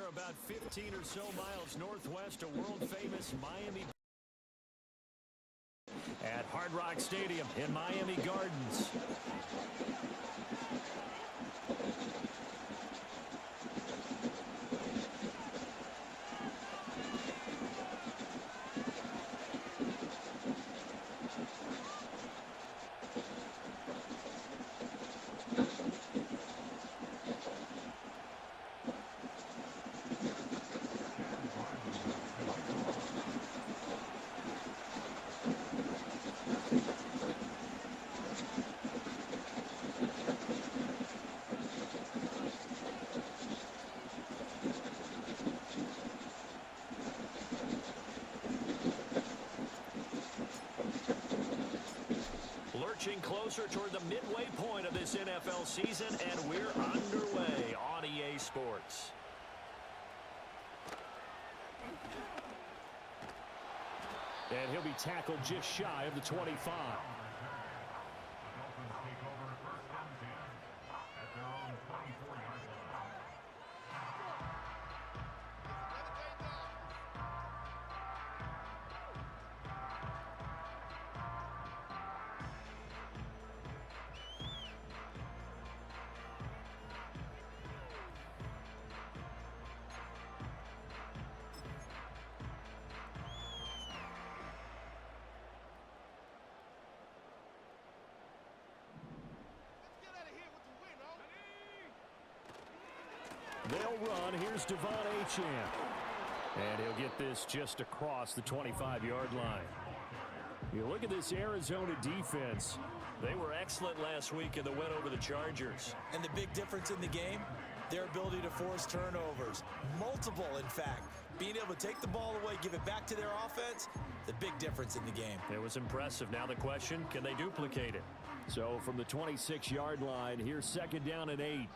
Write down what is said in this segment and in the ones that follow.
They're about 15 or so miles northwest of world-famous Miami at Hard Rock Stadium in Miami Gardens. Lurching closer toward the midway point of this NFL season, and we're underway on EA Sports. And he'll be tackled just shy of the 25. They'll run. Here's Devon Achane. And he'll get this just across the 25-yard line. You look at this Arizona defense. They were excellent last week in the win over the Chargers. And the big difference in the game, their ability to force turnovers. Multiple, in fact. Being able to take the ball away, give it back to their offense, the big difference in the game. It was impressive. Now the question, can they duplicate it? So from the 26-yard line, here's 2nd down and 8.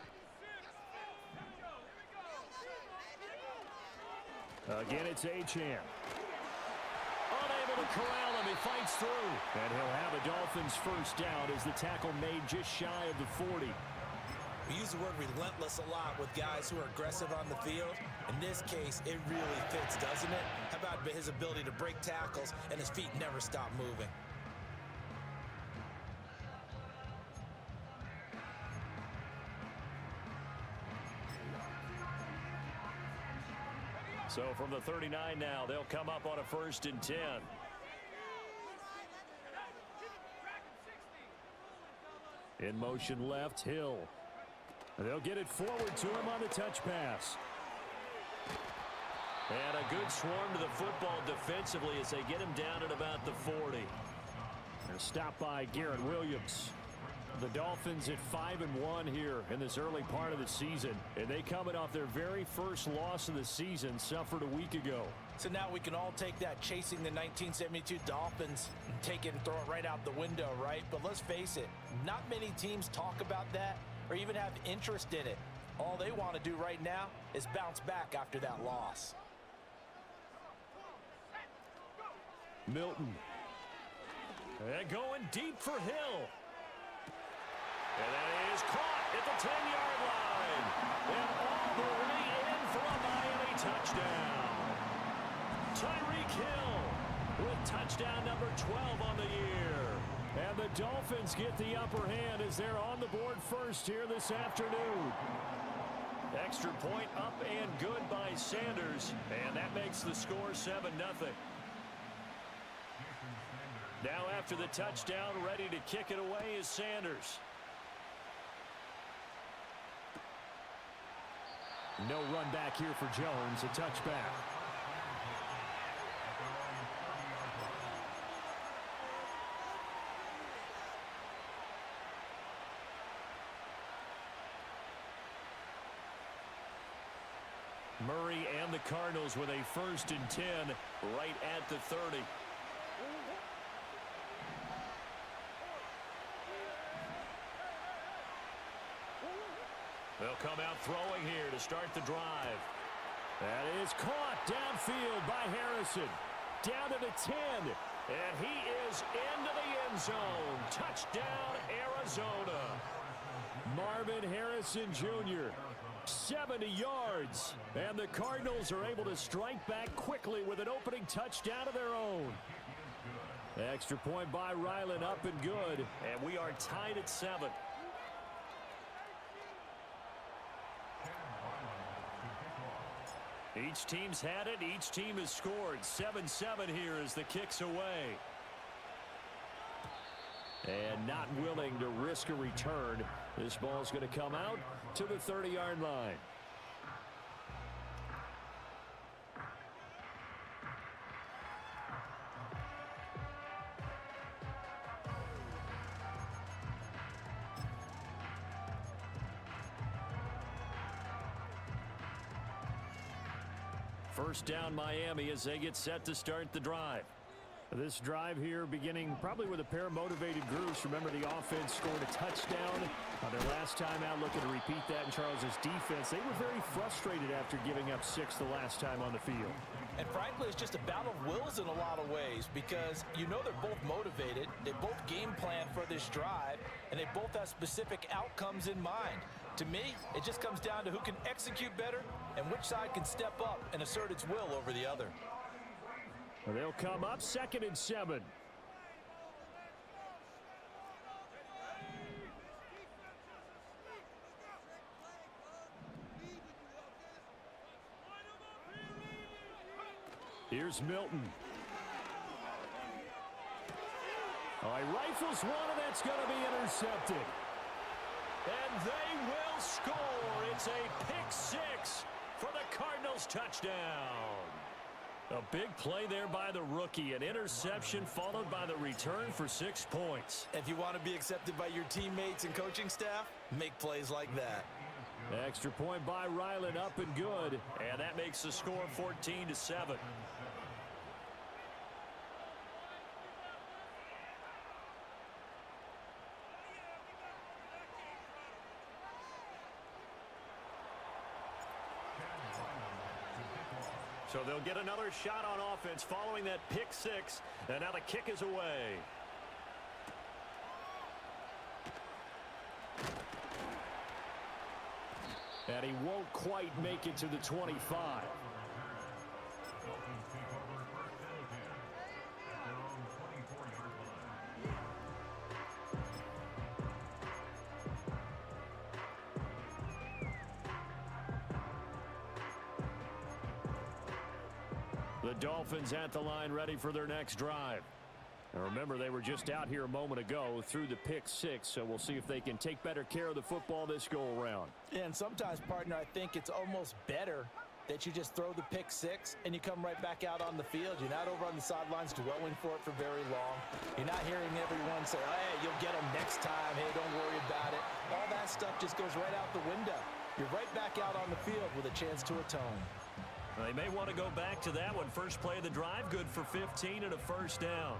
Again, it's Achane. Unable to corral him. He fights through. And he'll have a Dolphins first down as the tackle made just shy of the 40. We use the word relentless a lot with guys who are aggressive on the field. In this case, it really fits, doesn't it? How about his ability to break tackles and his feet never stop moving? So from the 39 now, they'll come up on a 1st and 10. In motion left, Hill. They'll get it forward to him on the touch pass. And a good swarm to the football defensively as they get him down at about the 40. They're stopped by Garrett Williams. The Dolphins at 5-1 here in this early part of the season. And they coming off their very first loss of the season, suffered a week ago. So now we can all take that chasing the 1972 Dolphins and take it and throw it right out the window, right? But let's face it, not many teams talk about that or even have interest in it. All they want to do right now is bounce back after that loss. Milton. And going deep for Hill. And that is caught at the 10-yard line. And all the way in for a Miami touchdown. Tyreek Hill with touchdown number 12 on the year. And the Dolphins get the upper hand as they're on the board first here this afternoon. Extra point up and good by Sanders. And that makes the score 7-0. Now after the touchdown, ready to kick it away is Sanders. No run back here for Jones, a touchback. Murray and the Cardinals with a 1st and 10 right at the 30. They'll come out throwing here to start the drive. That is caught downfield by Harrison. Down to the 10. And he is into the end zone. Touchdown, Arizona. Marvin Harrison Jr. 70 yards. And the Cardinals are able to strike back quickly with an opening touchdown of their own. Extra point by Ryland, up and good. And we are tied at 7. Each team's had it. Each team has scored. 7-7 here as the kick's away. And not willing to risk a return. This ball's going to come out to the 30-yard line. First down Miami as they get set to start the drive. This drive here beginning probably with a pair of motivated groups. Remember, the offense scored a touchdown on their last time out, looking to repeat that in Charles's defense. They were very frustrated after giving up 6 the last time on the field. And frankly, it's just a battle of wills in a lot of ways, because you know they're both motivated, they both game plan for this drive, and they both have specific outcomes in mind. To me, it just comes down to who can execute better and which side can step up and assert its will over the other. They'll come up 2nd and 7. Here's Milton. All right, rifles one, and that's going to be intercepted. And they will score. It's a pick 6 for the Cardinals touchdown. A big play there by the rookie. An interception followed by the return for 6 points. If you want to be accepted by your teammates and coaching staff, make plays like that. Extra point by Ryland, up and good. And that makes the score 14-7. So they'll get another shot on offense following that pick 6. And now the kick is away. And he won't quite make it to the 25. The Dolphins at the line, ready for their next drive. And remember, they were just out here a moment ago through the pick 6, so we'll see if they can take better care of the football this go-around. And sometimes, partner, I think it's almost better that you just throw the pick 6 and you come right back out on the field. You're not over on the sidelines dwelling for it for very long. You're not hearing everyone say, oh, hey, you'll get them next time. Hey, don't worry about it. All that stuff just goes right out the window. You're right back out on the field with a chance to atone. They may want to go back to that one. First play of the drive, good for 15 and a first down.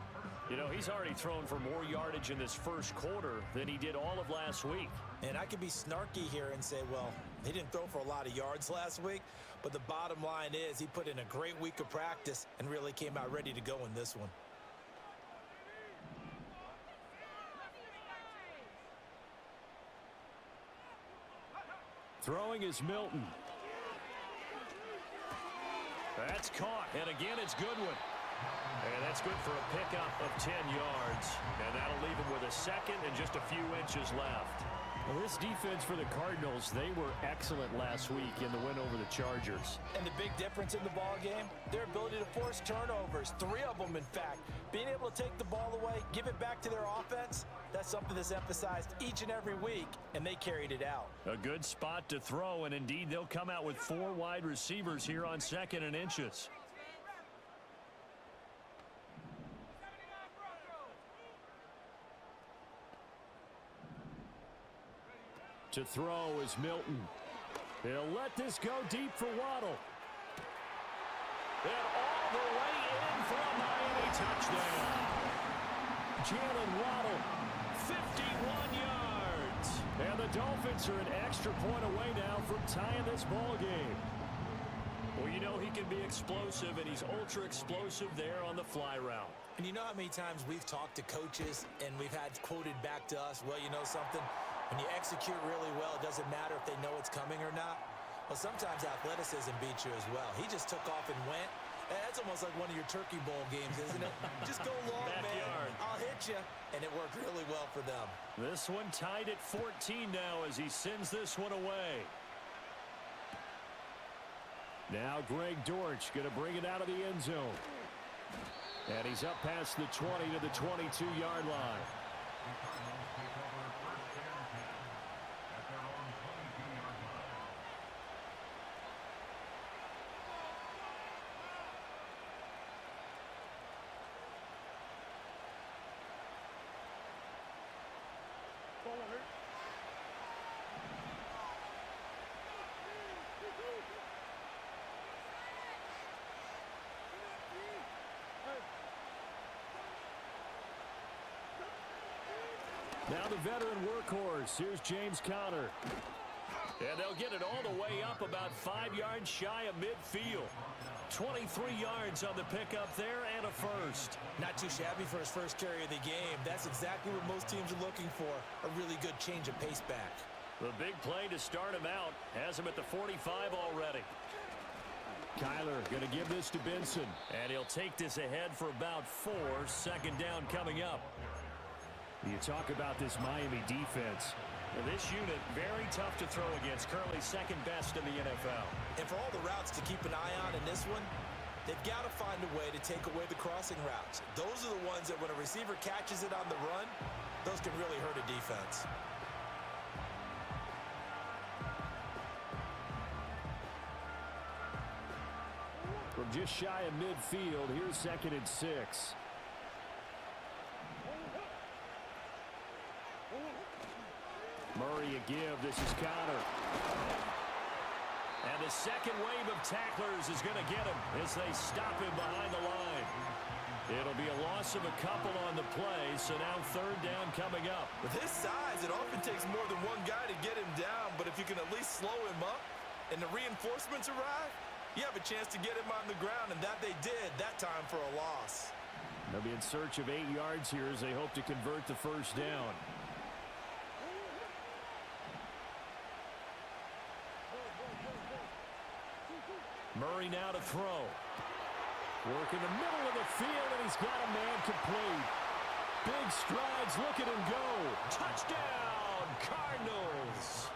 You know, he's already thrown for more yardage in this first quarter than he did all of last week. And I could be snarky here and say, well, he didn't throw for a lot of yards last week, but the bottom line is he put in a great week of practice and really came out ready to go in this one. Throwing is Milton. That's caught, and again, it's Goodwin. And that's good for a pickup of 10 yards. And that'll leave him with a second and just a few inches left. Well, this defense for the Cardinals, they were excellent last week in the win over the Chargers. And the big difference in the ball game, their ability to force turnovers, 3 of them, in fact. Being able to take the ball away, give it back to their offense, that's something that's emphasized each and every week, and they carried it out. A good spot to throw, and indeed, they'll come out with 4 wide receivers here on 2nd and inches. To throw is Milton. He'll let this go deep for Waddle. And all the way in for a Miami touchdown. Jalen Waddle, 51 yards. And the Dolphins are an extra point away now from tying this ball game. Well, you know he can be explosive, and he's ultra explosive there on the fly route. And you know how many times we've talked to coaches and we've had quoted back to us, well, you know something? When you execute really well, it doesn't matter if they know it's coming or not. Well, sometimes athleticism beats you as well. He just took off and went. That's almost like one of your Turkey Bowl games, isn't it? Just go long, man. I'll hit you. And it worked really well for them. This one tied at 14 now as he sends this one away. Now Greg Dortch going to bring it out of the end zone. And he's up past the 20 to the 22-yard line. Now the veteran workhorse. Here's James Conner. And they'll get it all the way up about 5 yards shy of midfield. 23 yards on the pickup there and a first. Not too shabby for his first carry of the game. That's exactly what most teams are looking for. A really good change of pace back. The big play to start him out. Has him at the 45 already. Kyler going to give this to Benson. And he'll take this ahead for about 4. Second down coming up. You talk about this Miami defense. This unit, very tough to throw against. Currently second best in the NFL. And for all the routes to keep an eye on in this one, they've got to find a way to take away the crossing routes. Those are the ones that when a receiver catches it on the run, those can really hurt a defense. From just shy of midfield, here's 2nd and 6. Murray a give. This is Conner. And the second wave of tacklers is going to get him as they stop him behind the line. It'll be a loss of a couple on the play, so now 3rd down coming up. With his size, it often takes more than one guy to get him down, but if you can at least slow him up and the reinforcements arrive, you have a chance to get him on the ground, and that they did that time for a loss. They'll be in search of 8 yards here as they hope to convert the first down. Murray now to throw. Work in the middle of the field, and he's got a man complete. Big strides. Look at him go. Touchdown, Cardinals.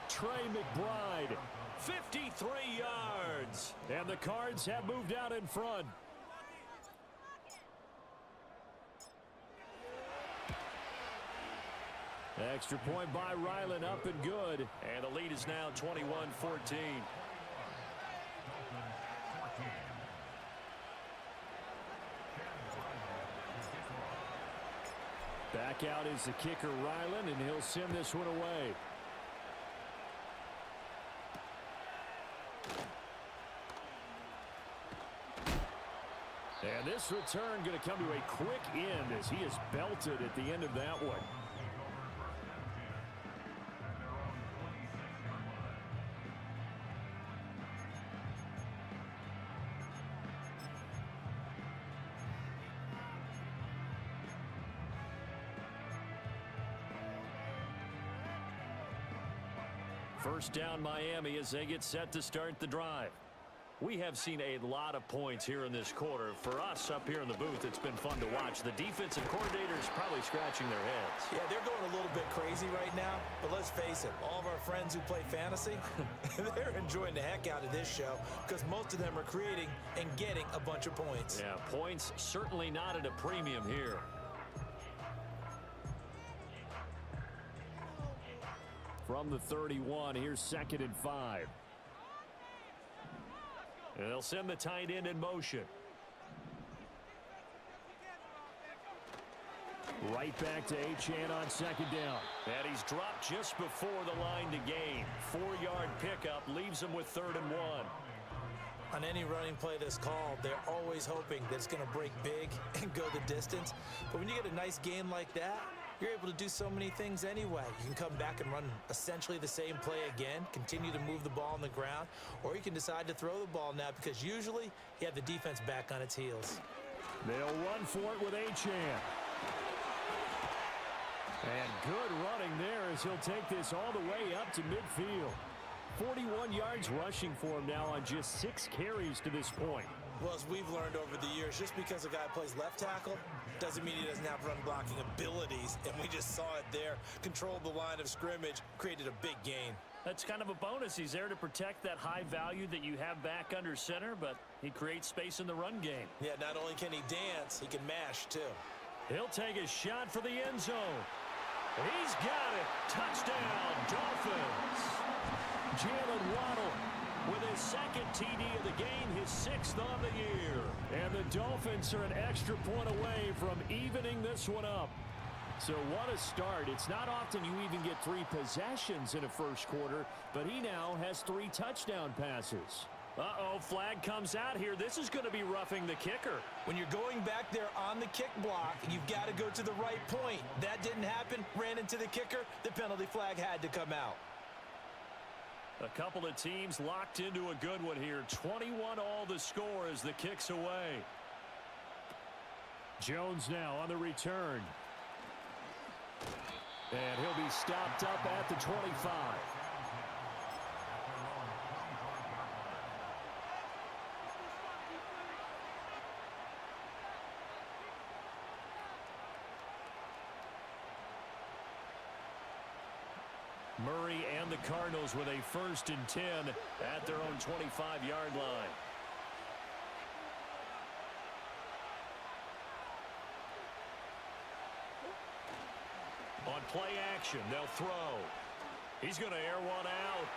Trey McBride, 53 yards. And the Cards have moved out in front. Extra point by Ryland, up and good. And the lead is now 21-14. Back out is the kicker, Ryland, and he'll send this one away. And this return going to come to a quick end as he is belted at the end of that one. First down Miami as they get set to start the drive. We have seen a lot of points here in this quarter. For us up here in the booth, it's been fun to watch. The defensive coordinators probably scratching their heads. Yeah, they're going a little bit crazy right now. But let's face it, all of our friends who play fantasy, they're enjoying the heck out of this show because most of them are creating and getting a bunch of points. Yeah, points certainly not at a premium here. From the 31, here's 2nd and 5. And they'll send the tight end in motion. Right back to Achane on 2nd down. And he's dropped just before the line to gain. 4-yard pickup leaves him with 3rd and 1. On any running play that's called, they're always hoping that it's going to break big and go the distance. But when you get a nice gain like that, you're able to do so many things anyway. You can come back and run essentially the same play again, continue to move the ball on the ground, or you can decide to throw the ball now because usually you have the defense back on its heels. They'll run for it with Achane. And good running there as he'll take this all the way up to midfield. 41 yards rushing for him now on just 6 carries to this point. Well, as we've learned over the years, just because a guy plays left tackle doesn't mean he doesn't have run blocking abilities. And we just saw it there. Controlled the line of scrimmage, created a big gain. That's kind of a bonus. He's there to protect that high value that you have back under center, but he creates space in the run game. Yeah, not only can he dance, he can mash too. He'll take a shot for the end zone. He's got it. Touchdown, Dolphins. Jalen Waddle with his second TD of the game, his 6th on the year. And the Dolphins are an extra point away from evening this one up. So what a start. It's not often you even get 3 possessions in a first quarter, but he now has 3 touchdown passes. Uh-oh, flag comes out here. This is going to be roughing the kicker. When you're going back there on the kick block, you've got to go to the right point. That didn't happen. Ran into the kicker. The penalty flag had to come out. A couple of teams locked into a good one here. 21 all the score as the kick's away. Jones now on the return. And he'll be stopped up at the 25. Murray and the Cardinals with a 1st and 10 at their own 25-yard line. On play action, they'll throw. He's going to air one out.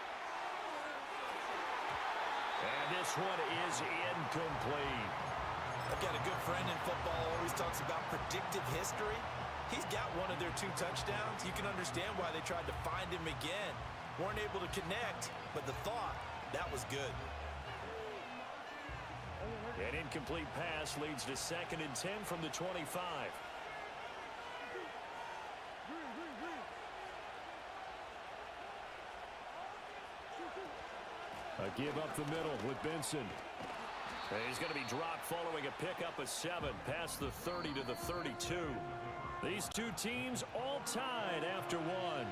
And this one is incomplete. I've got a good friend in football who always talks about predictive history. He's got one of their 2 touchdowns. You can understand why they tried to find him again. Weren't able to connect, but the thought, that was good. An incomplete pass leads to 2nd and 10 from the 25. A give up the middle with Benson. And he's going to be dropped following a pickup of 7 past the 30 to the 32. These 2 teams all tied after 1.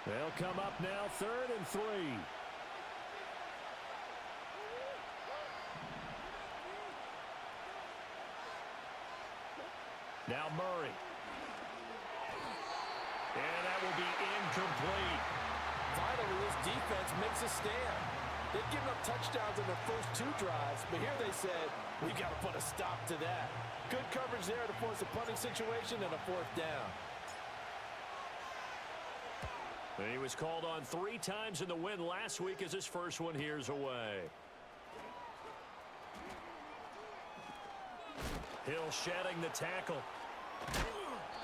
They'll come up now 3rd and 3. Now Murray. And that will be incomplete. Finally, this defense makes a stand. They've given up touchdowns in their first 2 drives, but here they said, we've got to put a stop to that. Good coverage there to force a punting situation and a 4th down. And he was called on 3 times in the win last week as his first one here's away. Hill shedding the tackle.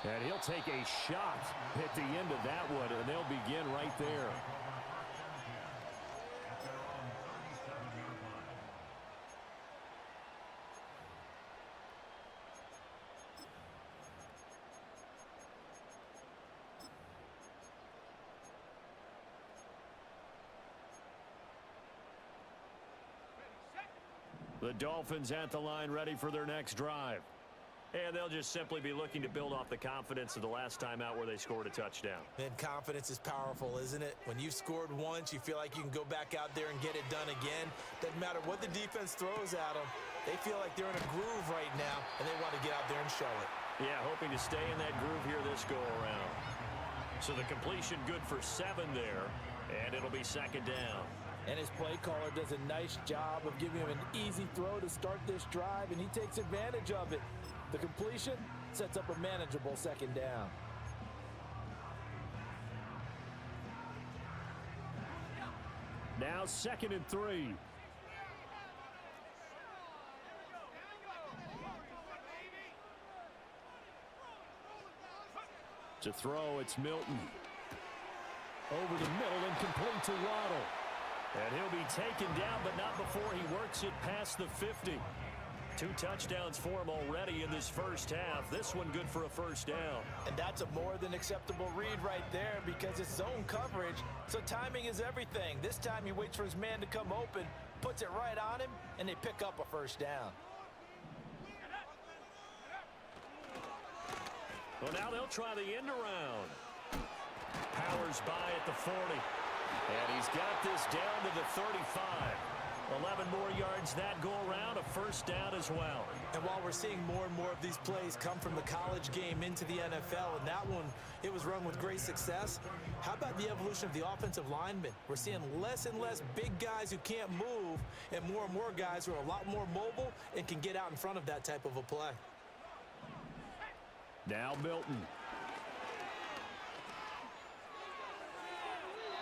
And he'll take a shot at the end of that one, and they'll begin right there. The Dolphins at the line ready for their next drive. And they'll just simply be looking to build off the confidence of the last time out where they scored a touchdown. And confidence is powerful, isn't it? When you've scored once, you feel like you can go back out there and get it done again. Doesn't matter what the defense throws at them. They feel like they're in a groove right now, and they want to get out there and show it. Yeah, hoping to stay in that groove here this go-around. So the completion good for 7 there, and it'll be 2nd down. And his play caller does a nice job of giving him an easy throw to start this drive, and he takes advantage of it. The completion sets up a manageable 2nd down. Now 2nd and 3. To throw, it's Milton. Over the middle and complete to Waddle. And he'll be taken down, but not before he works it past the 50. 2 touchdowns for him already in this first half. This one good for a first down. And that's a more than acceptable read right there because it's zone coverage, so timing is everything. This time he waits for his man to come open, puts it right on him, and they pick up a first down. Well, now they'll try the end around. Powers by at the 40. And he's got this down to the 35. 11 more yards that go around, a first down as well. And while we're seeing more and more of these plays come from the college game into the NFL, and that one, it was run with great success, how about the evolution of the offensive linemen? We're seeing less and less big guys who can't move and more guys who are a lot more mobile and can get out in front of that type of a play. Now Milton.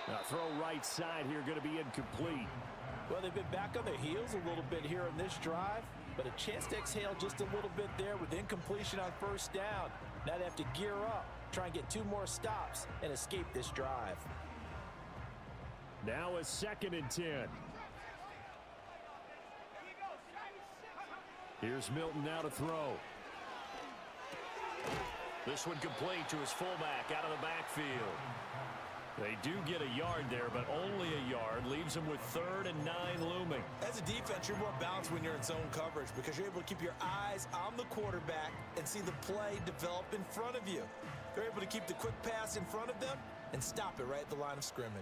Now throw right side here, going to be incomplete. Well, they've been back on their heels a little bit here in this drive, but a chance to exhale just a little bit there with incompletion on first down. Now they have to gear up, try and get 2 more stops and escape this drive. Now a 2nd and 10. Here's Milton now to throw. This one complete to his fullback out of the backfield. They do get a yard there, but only a yard. Leaves them with 3rd and 9 looming. As a defense, you're more balanced when you're in zone coverage because you're able to keep your eyes on the quarterback and see the play develop in front of you. They're able to keep the quick pass in front of them and stop it right at the line of scrimmage.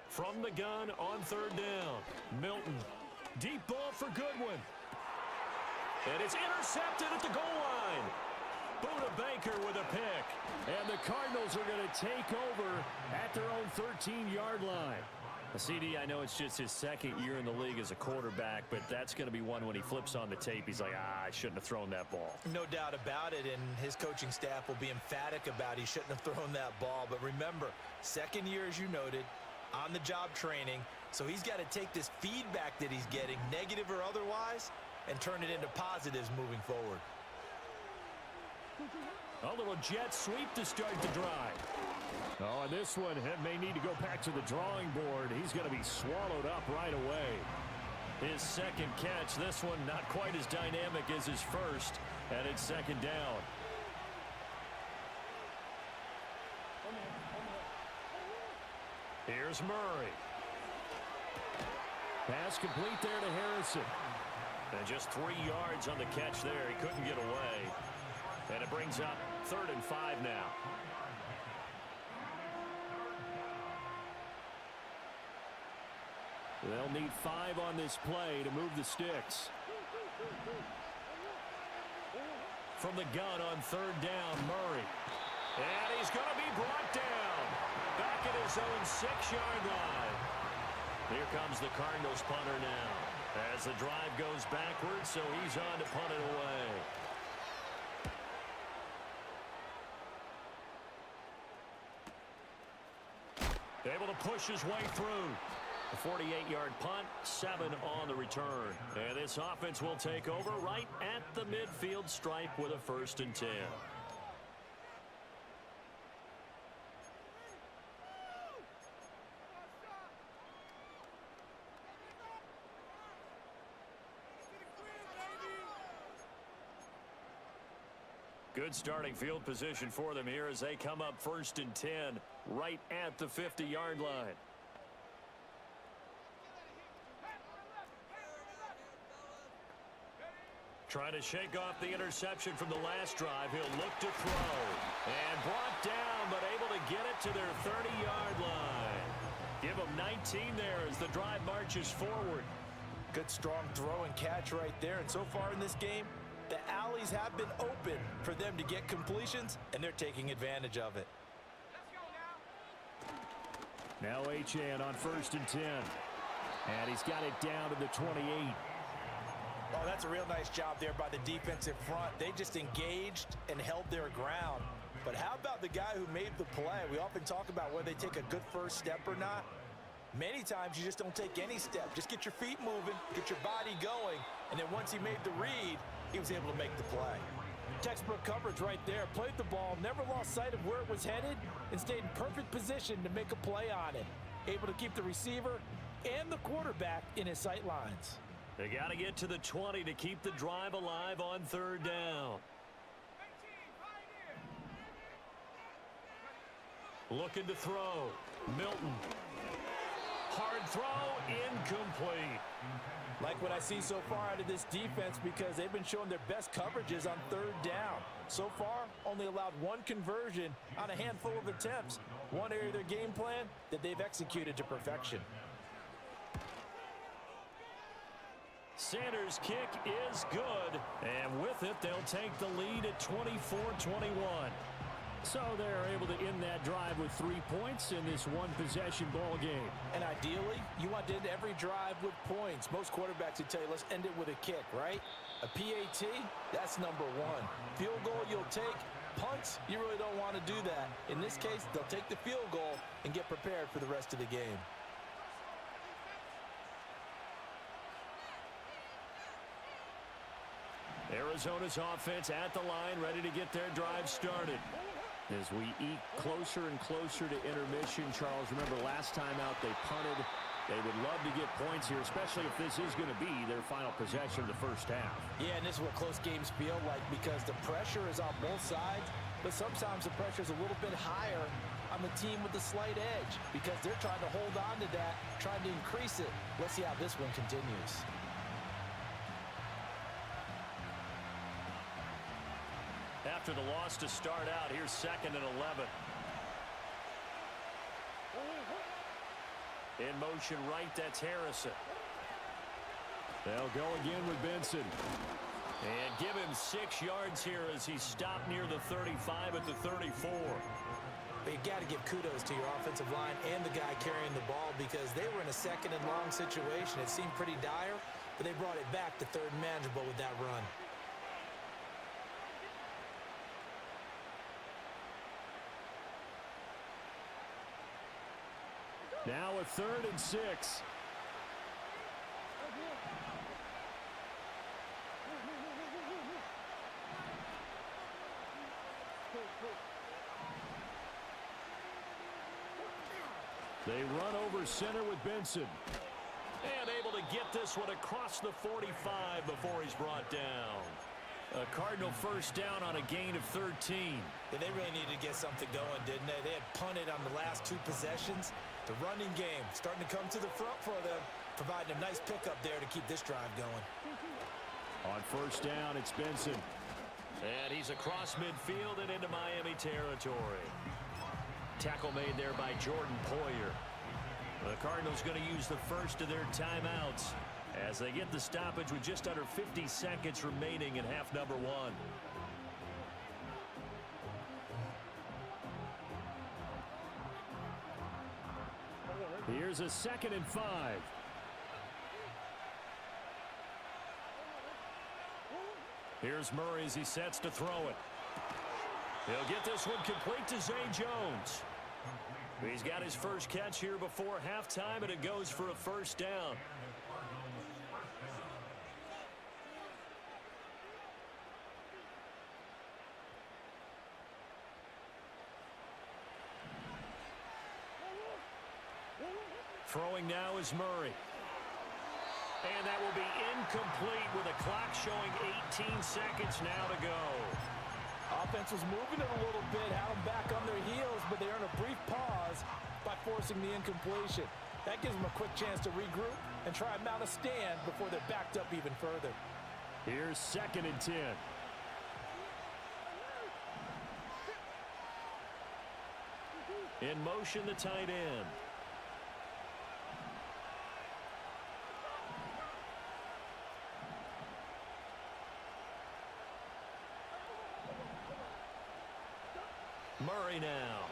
From the gun on 3rd down. Milton. Deep ball for Goodwin. And it's intercepted at the goal line. Buda Baker with a pick. And the Cardinals are going to take over at their own 13-yard line. CD, I know it's just his 2nd year in the league as a quarterback, but that's going to be one when he flips on the tape. He's like, I shouldn't have thrown that ball. No doubt about it, and his coaching staff will be emphatic about he shouldn't have thrown that ball. But remember, 2nd year, as you noted, on-the-job training, so he's got to take this feedback that he's getting, negative or otherwise, and turn it into positives moving forward. A little jet sweep to start the drive. Oh, and this one may need to go back to the drawing board. He's going to be swallowed up right away. His 2nd catch, this one not quite as dynamic as his first, and it's 2nd down. Here's Murray. Pass complete there to Harrison. And just 3 yards on the catch there. He couldn't get away. And it brings up 3rd and 5 now. They'll need 5 on this play to move the sticks. From the gun on 3rd down, Murray. And he's going to be brought down. Back at his own 6-yard line. Here comes the Cardinals punter now. As the drive goes backwards, so he's on to punt it away. Able to push his way through. A 48-yard punt, 7 on the return. And this offense will take over right at the midfield stripe with a 1st and 10. Good starting field position for them here as they come up 1st and 10 right at the 50-yard line. Trying to shake off the interception from the last drive. He'll look to throw. And brought down, but able to get it to their 30-yard line. Give them 19 there as the drive marches forward. Good strong throw and catch right there. And so far in this game, the alleys have been open for them to get completions, and they're taking advantage of it. Now Achane on 1st and 10. And he's got it down to the 28. Oh, that's a real nice job there by the defensive front. They just engaged and held their ground. But how about the guy who made the play? We often talk about whether they take a good first step or not. Many times you just don't take any step. Just get your feet moving, get your body going, and then once he made the read, he was able to make the play. Textbook coverage right there. Played the ball, never lost sight of where it was headed, and stayed in perfect position to make a play on it. Able to keep the receiver and the quarterback in his sight lines. They got to get to the 20 to keep the drive alive on third down. Looking to throw. Milton. Hard throw, incomplete. Like what I see so far out of this defense because they've been showing their best coverages on third down. So far, only allowed one conversion on a handful of attempts. One area of their game plan that they've executed to perfection. Sanders' kick is good, and with it, they'll take the lead at 24-21. So they're able to end that drive with 3 points in this one-possession ball game. And ideally, you want to end every drive with points. Most quarterbacks would tell you, let's end it with a kick, right? A PAT, that's number one. Field goal you'll take. Punts, you really don't want to do that. In this case, they'll take the field goal and get prepared for the rest of the game. Arizona's offense at the line, ready to get their drive started. As we eke closer and closer to intermission, Charles, remember last time out they punted. They would love to get points here, especially if this is going to be their final possession of the first half. Yeah, and this is what close games feel like because the pressure is on both sides, but sometimes the pressure is a little bit higher on the team with the slight edge because they're trying to hold on to that, trying to increase it. Let's see how this one continues. After the loss to start out, here's 2nd and 11. In motion right, that's Harrison. They'll go again with Benson. And give him 6 yards here as he stopped near the 35 at the 34. But you got to give kudos to your offensive line and the guy carrying the ball because they were in a 2nd and long situation. It seemed pretty dire, but they brought it back to 3rd and manageable with that run. Now a 3rd and 6. They run over center with Benson. And able to get this one across the 45 before he's brought down. A Cardinal first down on a gain of 13. Yeah, they really needed to get something going, didn't they? They had punted on the last 2 possessions. The running game starting to come to the front for them, providing a nice pickup there to keep this drive going. On first down, it's Benson. And he's across midfield and into Miami territory. Tackle made there by Jordan Poyer. The Cardinals going to use the first of their timeouts as they get the stoppage with just under 50 seconds remaining in half number 1. Here's a 2nd and 5. Here's Murray as he sets to throw it. He'll get this one complete to Zay Jones. He's got his first catch here before halftime, and it goes for a first down. Throwing now is Murray. And that will be incomplete with a clock showing 18 seconds now to go. Offense was moving it a little bit, had them back on their heels, but they earned a brief pause by forcing the incompletion. That gives them a quick chance to regroup and try and mount a stand before they're backed up even further. Here's 2nd and 10. In motion, the tight end. Murray now.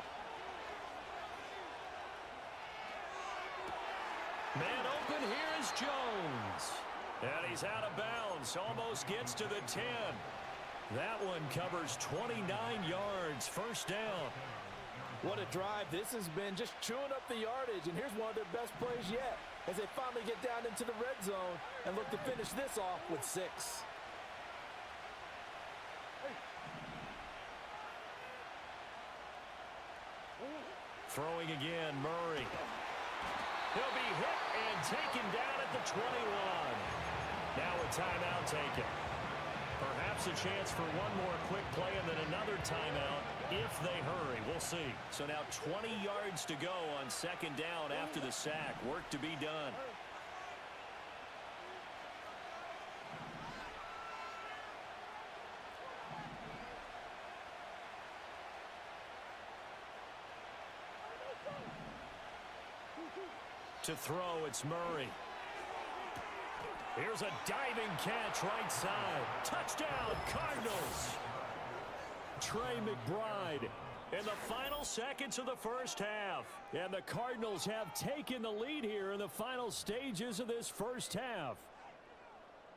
Man open, here is Jones. And he's out of bounds, almost gets to the 10. That one covers 29 yards, first down. What a drive this has been, just chewing up the yardage. And here's one of their best plays yet as they finally get down into the red zone and look to finish this off with 6. Throwing again, Murray. He'll be hit and taken down at the 21. Now a timeout taken. Perhaps a chance for one more quick play and then another timeout if they hurry. We'll see. So now 20 yards to go on second down after the sack. Work to be done. To throw, it's Murray. Here's a diving catch right side. Touchdown, Cardinals. Trey McBride in the final seconds of the first half. And the Cardinals have taken the lead here in the final stages of this first half.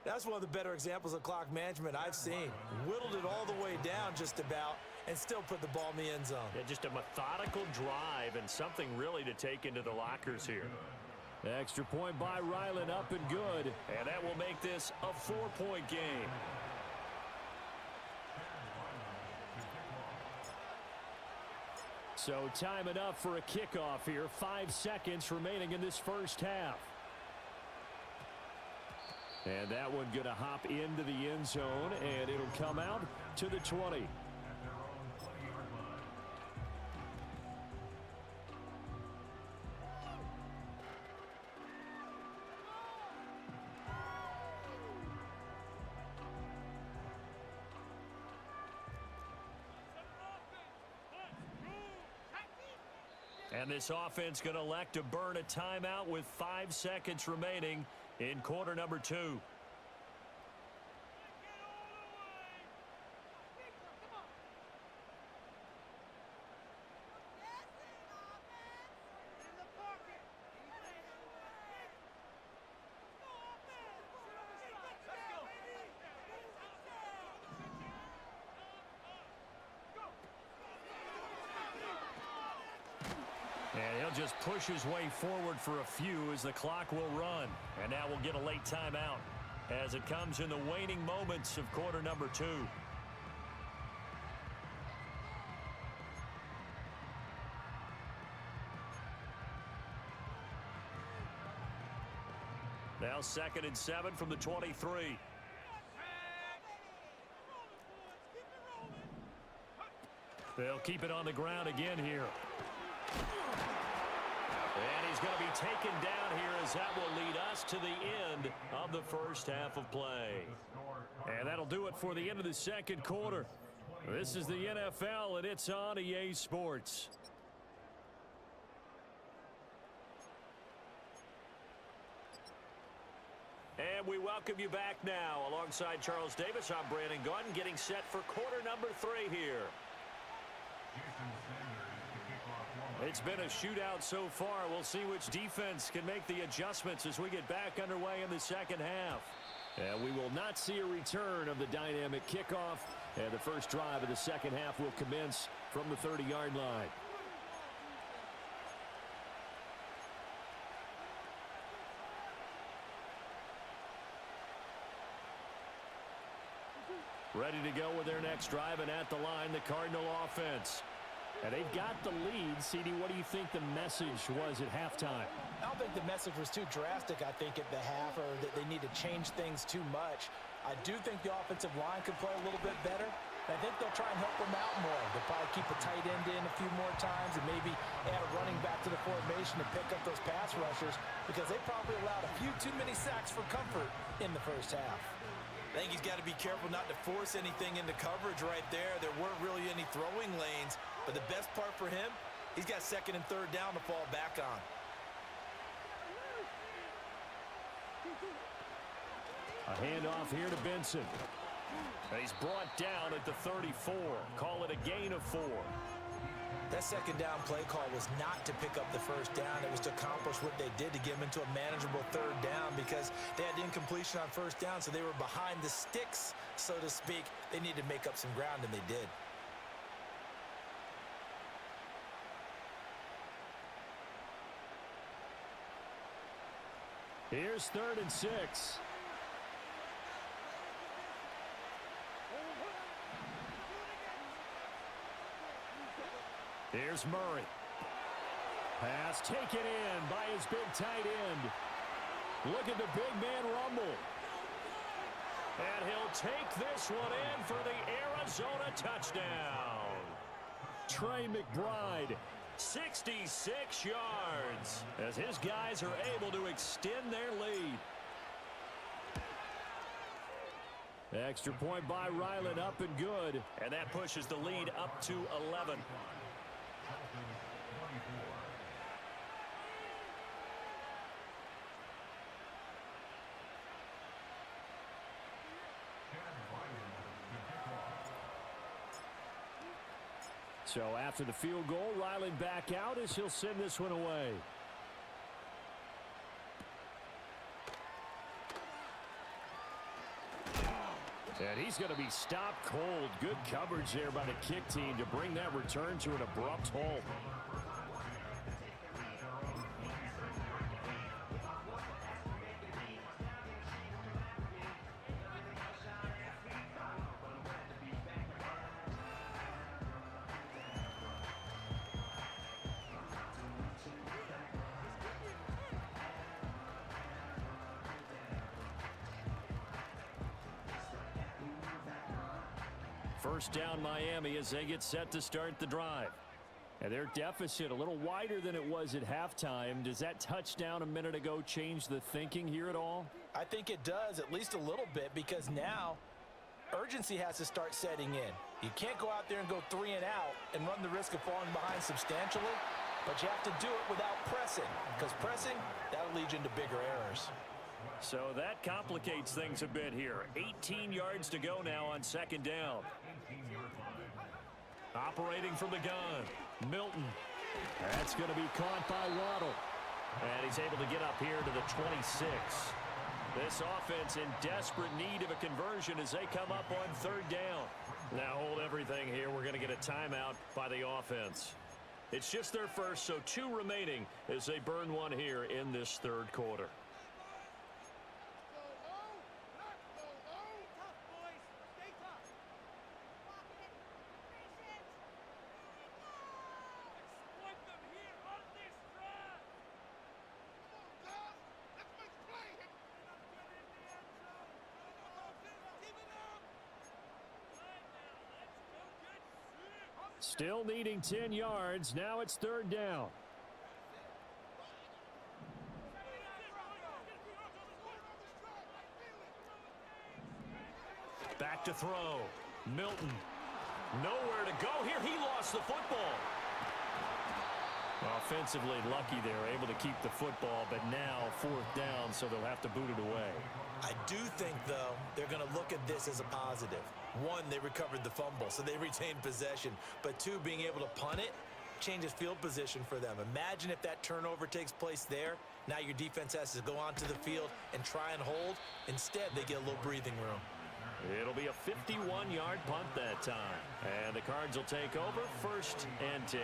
That's one of the better examples of clock management I've seen. Whittled it all the way down just about and still put the ball in the end zone. Yeah, just a methodical drive and something really to take into the lockers here. Extra point by Ryland, up and good. And that will make this a 4-point game. So time enough for a kickoff here. 5 seconds remaining in this first half. And that one going to hop into the end zone, and it'll come out to the 20. And this offense going to elect to burn a timeout with 5 seconds remaining in quarter number 2. And he'll just push his way forward for a few as the clock will run. And now we'll get a late timeout as it comes in the waning moments of quarter number 2. Now 2nd and 7 from the 23. They'll keep it on the ground again here. And he's going to be taken down here as that will lead us to the end of the first half of play. And that'll do it for the end of the second quarter. This is the NFL, and it's on EA Sports. And we welcome you back now. Alongside Charles Davis, I'm Brandon Gaudin, getting set for quarter number 3 here. It's been a shootout so far. We'll see which defense can make the adjustments as we get back underway in the second half. And we will not see a return of the dynamic kickoff. And the first drive of the second half will commence from the 30-yard line. Ready to go with their next drive, and at the line, the Cardinal offense. And they've got the lead. CD, what do you think the message was at halftime? I don't think the message was too drastic, I think, at the half, or that they need to change things too much. I do think the offensive line could play a little bit better. I think they'll try and help them out more. They'll probably keep a tight end in a few more times and maybe add a running back to the formation to pick up those pass rushers because they probably allowed a few too many sacks for comfort in the first half. I think he's got to be careful not to force anything into coverage right there. There weren't really any throwing lanes, but the best part for him, he's got 2nd and 3rd down to fall back on. A handoff here to Benson. And he's brought down at the 34. Call it a gain of 4. That 2nd down play call was not to pick up the 1st down. It was to accomplish what they did to get them into a manageable 3rd down because they had incompletion on 1st down, so they were behind the sticks, so to speak. They needed to make up some ground, and they did. Here's 3rd and 6. Here's Murray. Pass taken in by his big tight end. Look at the big man rumble. And he'll take this one in for the Arizona touchdown. Trey McBride, 66 yards, as his guys are able to extend their lead. Extra point by Ryland, up and good. And that pushes the lead up to 11. So after the field goal, Ryland back out as he'll send this one away. And he's going to be stopped cold. Good coverage there by the kick team to bring that return to an abrupt halt. First down Miami as they get set to start the drive. And their deficit a little wider than it was at halftime. Does that touchdown a minute ago change the thinking here at all? I think it does, at least a little bit, because now urgency has to start setting in. You can't go out there and go 3 and out and run the risk of falling behind substantially, but you have to do it without pressing, because pressing, that'll lead you into bigger errors. So that complicates things a bit here. 18 yards to go now on 2nd down. Operating from the gun, Milton. That's going to be caught by Waddle. And he's able to get up here to the 26. This offense in desperate need of a conversion as they come up on 3rd down. Now hold everything here. We're going to get a timeout by the offense. It's just their first, so 2 remaining as they burn one here in this 3rd quarter. Still needing 10 yards. Now it's 3rd down. Back to throw. Milton. Nowhere to go here. He lost the football. Offensively lucky they were able to keep the football, but now 4th down, so they'll have to boot it away. I do think, though, they're going to look at this as a positive. 1, they recovered the fumble, so they retained possession. But 2, being able to punt it changes field position for them. Imagine if that turnover takes place there. Now your defense has to go onto the field and try and hold. Instead, they get a little breathing room. It'll be a 51-yard punt that time. And the Cards will take over 1st and 10.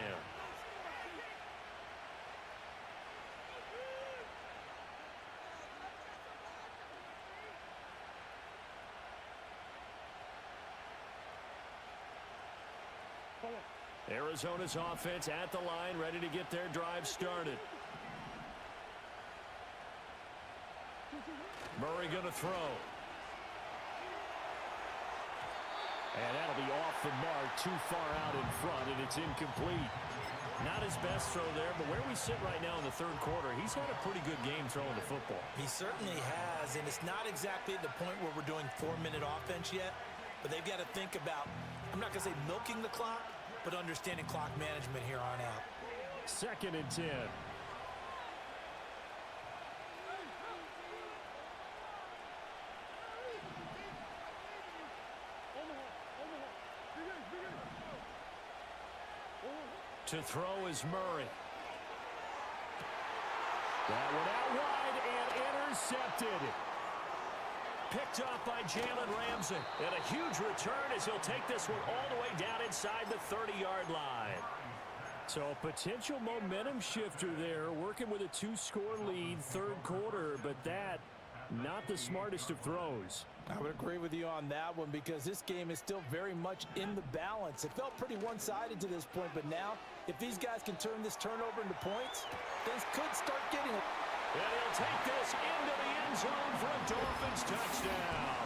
Arizona's offense at the line, ready to get their drive started. Murray going to throw. And that'll be off the mark, too far out in front, and it's incomplete. Not his best throw there, but where we sit right now in the 3rd quarter, he's had a pretty good game throwing the football. He certainly has, and it's not exactly at the point where we're doing 4-minute offense yet, but they've got to think about, I'm not going to say milking the clock, but understanding clock management here on out. 2nd and 10. To throw is Murray. That one out wide and intercepted. Picked off by Jalen Ramsey. And a huge return as he'll take this one all the way down inside the 30-yard line. So a potential momentum shifter there, working with a 2-score lead, third quarter, but that, not the smartest of throws. I would agree with you on that one because this game is still very much in the balance. It felt pretty one-sided to this point, but now, if these guys can turn this turnover into points, things could start getting it. And he'll take this into the end zone for a Dolphins touchdown.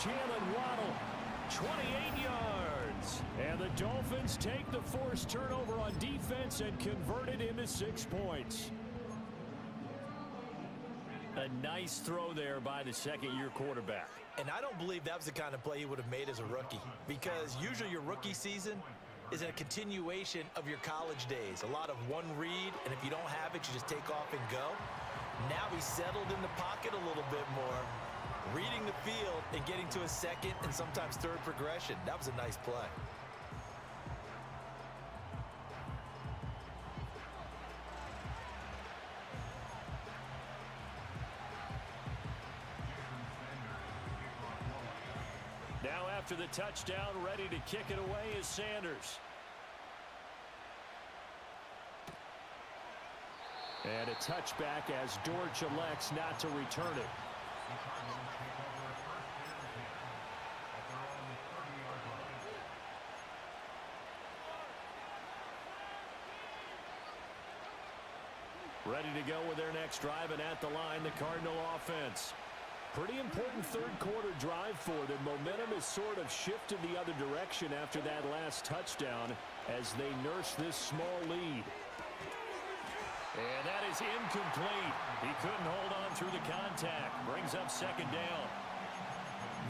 Jalen Waddle, 28 yards. And the Dolphins take the forced turnover on defense and convert it into 6 points. A nice throw there by the second-year quarterback. And I don't believe that was the kind of play he would have made as a rookie, because usually your rookie season is a continuation of your college days. A lot of one read, and if you don't have it, you just take off and go. Now he's settled in the pocket a little bit more, reading the field and getting to a second and sometimes third progression. That was a nice play. Now after the touchdown, ready to kick it away is Sanders. And a touchback as Dortch elects not to return it. Ready to go with their next drive, and at the line, the Cardinal offense. Pretty important third quarter drive for them. Momentum has sort of shifted the other direction after that last touchdown as they nurse this small lead. And that is incomplete. He couldn't hold on through the contact. Brings up second down.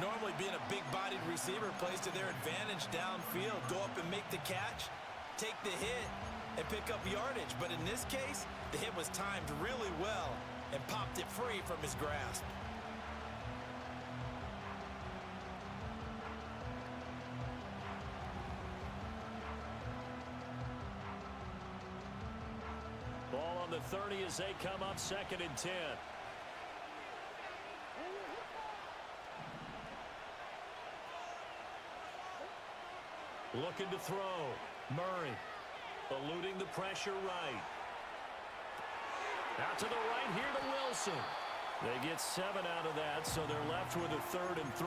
Normally being a big-bodied receiver plays to their advantage downfield. Go up and make the catch, take the hit, and pick up yardage. But in this case, the hit was timed really well and popped it free from his grasp. Ball on the 30 as they come up second and 10. Looking to throw. Murray eluding the pressure right. Out to the right here to Wilson. They get 7 out of that, so they're left with a 3rd and 3.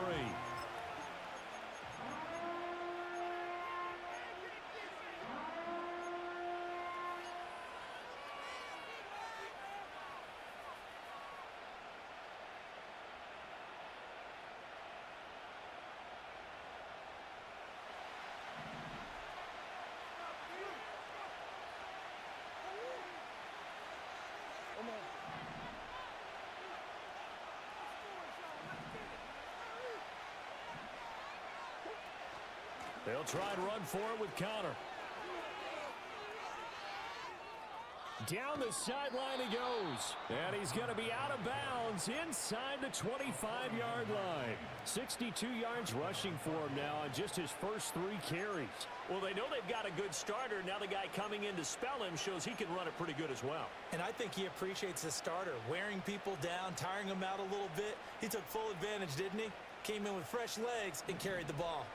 They'll try and run for it with Connor. Down the sideline he goes. And he's going to be out of bounds inside the 25-yard line. 62 yards rushing for him now on just his first 3 carries. Well, they know they've got a good starter. Now the guy coming in to spell him shows he can run it pretty good as well. And I think he appreciates the starter, wearing people down, tiring them out a little bit. He took full advantage, didn't he? Came in with fresh legs and carried the ball.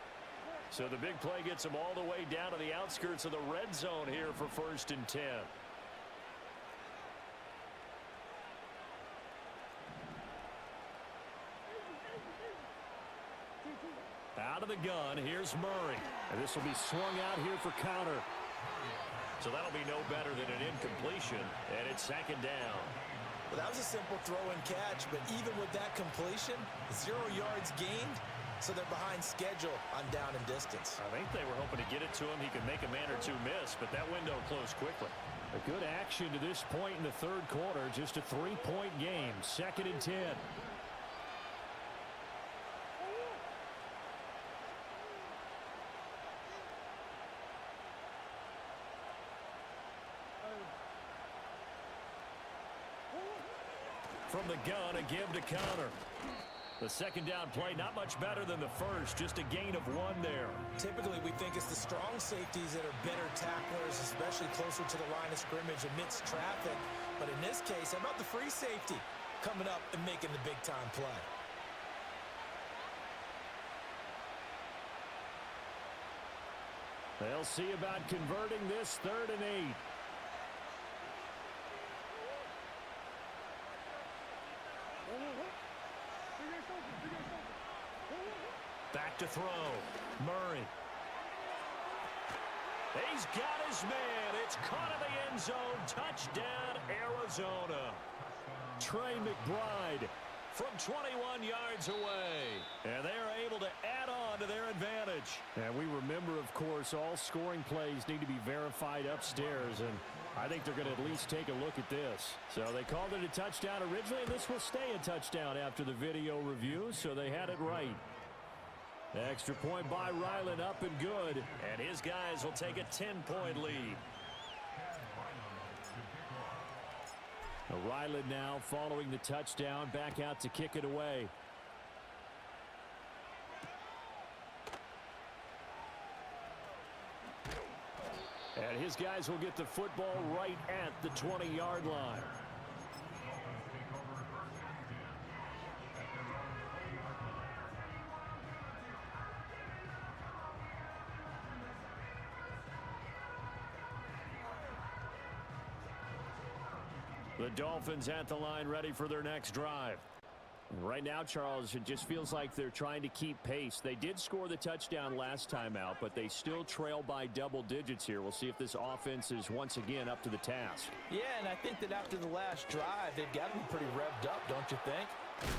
So the big play gets him all the way down to the outskirts of the red zone here for 1st and 10. Out of the gun, here's Murray. And this will be swung out here for Connor. So that'll be no better than an incompletion, and it's 2nd down. Well, that was a simple throw and catch, but even with that completion, 0 yards gained, so they're behind schedule on down and distance. I think they were hoping to get it to him. He could make a man or 2 miss, but that window closed quickly. A good action to this point in the 3rd quarter. Just a 3-point game. 2nd and 10. From the gun, a give to Connor. The 2nd down play, not much better than the first, just a gain of 1 there. Typically, we think it's the strong safeties that are better tacklers, especially closer to the line of scrimmage amidst traffic. But in this case, how about the free safety coming up and making the big-time play? They'll see about converting this 3rd and 8. Back to throw. Murray. He's got his man. It's caught in the end zone. Touchdown, Arizona. Trey McBride from 21 yards away. And they're able to add on to their advantage. And we remember, of course, all scoring plays need to be verified upstairs. And I think they're going to at least take a look at this. So they called it a touchdown originally, and this will stay a touchdown after the video review. So they had it right. Extra point by Ryland, up and good. And his guys will take a 10-point lead. Ryland now following the touchdown, back out to kick it away. And his guys will get the football right at the 20-yard line. The Dolphins at the line, ready for their next drive. Right now, Charles, it just feels like they're trying to keep pace. They did score the touchdown last time out, but they still trail by double digits here. We'll see if this offense is once again up to the task. Yeah, and I think that after the last drive, they've got to be pretty revved up, don't you think?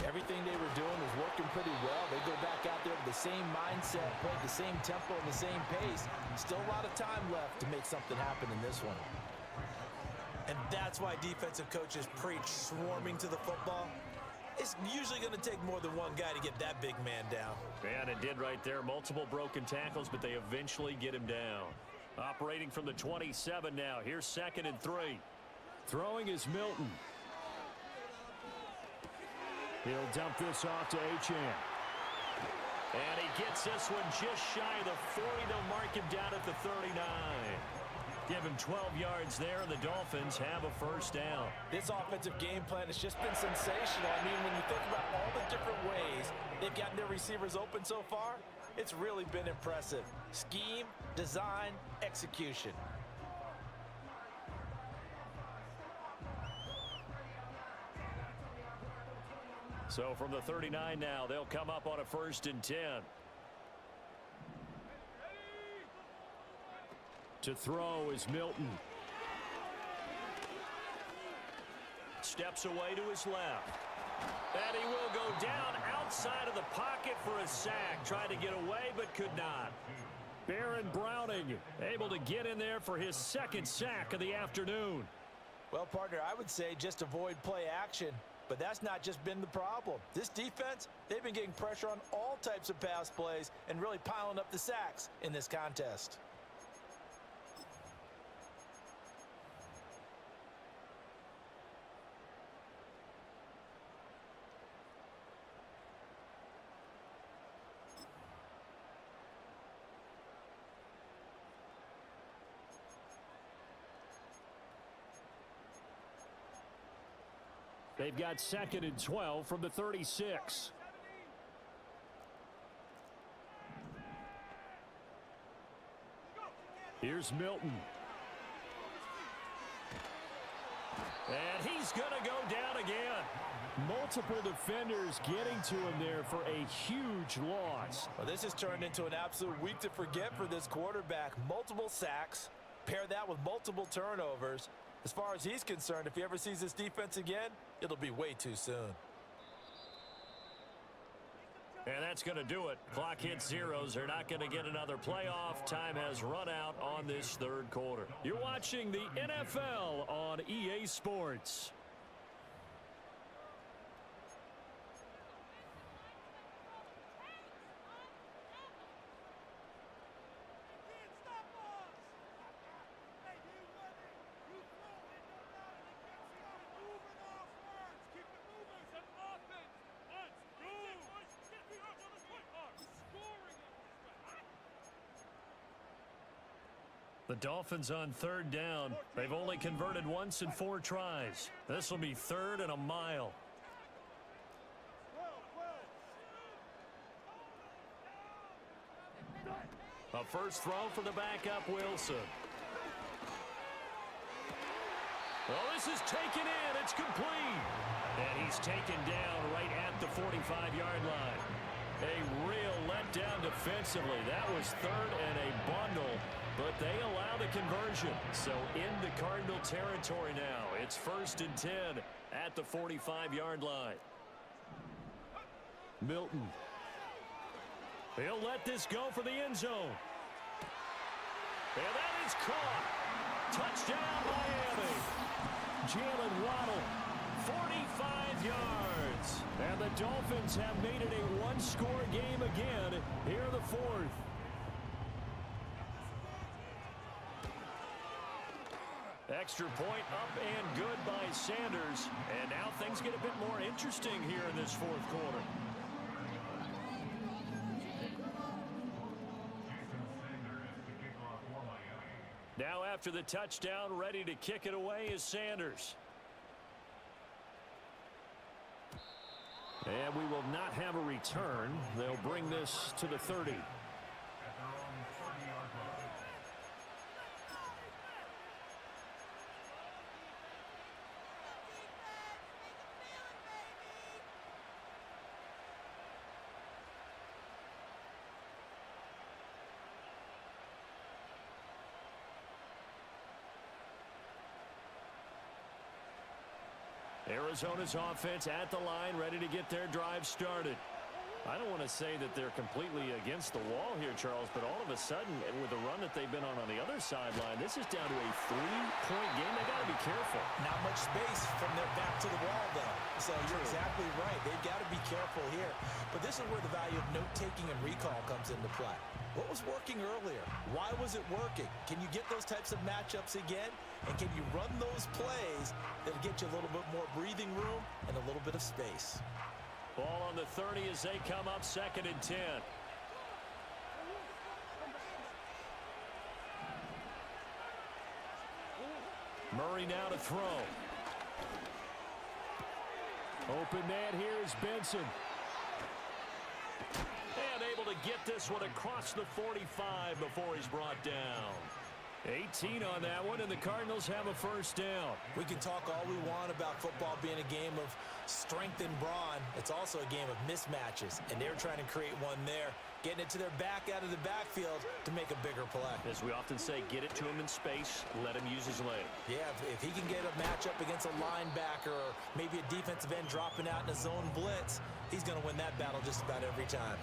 Everything they were doing was working pretty well. They go back out there with the same mindset, play at the same tempo and the same pace. Still a lot of time left to make something happen in this one. And that's why defensive coaches preach swarming to the football. It's usually going to take more than one guy to get that big man down. And it did right there. Multiple broken tackles, but they eventually get him down. Operating from the 27 now. Here's 2nd and 3. Throwing is Milton. He'll dump this off to Achane. And he gets this one just shy of the 40. They'll mark him down at the 39. Give him 12 yards there, and the Dolphins have a first down. This offensive game plan has just been sensational. I mean, when you think about all the different ways they've gotten their receivers open so far, it's really been impressive. Scheme, design, execution. So from the 39 now, they'll come up on a 1st and 10. To throw is Milton. Steps away to his left. And he will go down outside of the pocket for a sack. Tried to get away, but could not. Baron Browning able to get in there for his 2nd sack of the afternoon. Well, partner, I would say just avoid play action. But that's not just been the problem. This defense, they've been getting pressure on all types of pass plays and really piling up the sacks in this contest. They've got 2nd and 12 from the 36. Here's Milton. And he's going to go down again. Multiple defenders getting to him there for a huge loss. Well, this has turned into an absolute week to forget for this quarterback. Multiple sacks. Pair that with multiple turnovers. As far as he's concerned, if he ever sees this defense again, it'll be way too soon. And that's going to do it. Clock hits zeros. They're not going to get another playoff. Time has run out on this 3rd quarter. You're watching the NFL on EA Sports. The Dolphins on 3rd down. They've only converted once in 4 tries. This will be 3rd and a mile. A A first throw for the backup, Wilson. Well, this is taken in. It's complete. And he's taken down right at the 45-yard line. A real letdown defensively. That was third and a bundle, but they allow the conversion. So into Cardinal territory now. It's 1st and 10 at the 45-yard line. Milton. He'll let this go for the end zone. And that is caught. Touchdown, Miami. Jalen Waddle, 45 yards. And the Dolphins have made it a one-score game again here in the 4th. Extra point up and good by Sanders. And now things get a bit more interesting here in this 4th quarter. Now after the touchdown, ready to kick it away is Sanders. And we will not have a return. They'll bring this to the 30. Arizona's offense at the line, ready to get their drive started. I don't want to say that they're completely against the wall here, Charles, but all of a sudden, with the run that they've been on the other sideline, this is down to a 3-point game. They got to be careful. Not much space from their back to the wall, though. So you're exactly right. They've got to be careful here. But this is where the value of note-taking and recall comes into play. What was working earlier? Why was it working? Can you get those types of matchups again? And can you run those plays that'll get you a little bit more breathing room and a little bit of space? Ball on the 30 as they come up 2nd and 10. Murray now to throw. Open man here is Benson. And able to get this one across the 45 before he's brought down. 18 on that one, and the Cardinals have a first down. We can talk all we want about football being a game of strength and brawn. It's also a game of mismatches, and they're trying to create one there, getting it to their back out of the backfield to make a bigger play. As we often say, get it to him in space, let him use his leg. Yeah, if he can get a matchup against a linebacker or maybe a defensive end dropping out in a zone blitz, he's going to win that battle just about every time.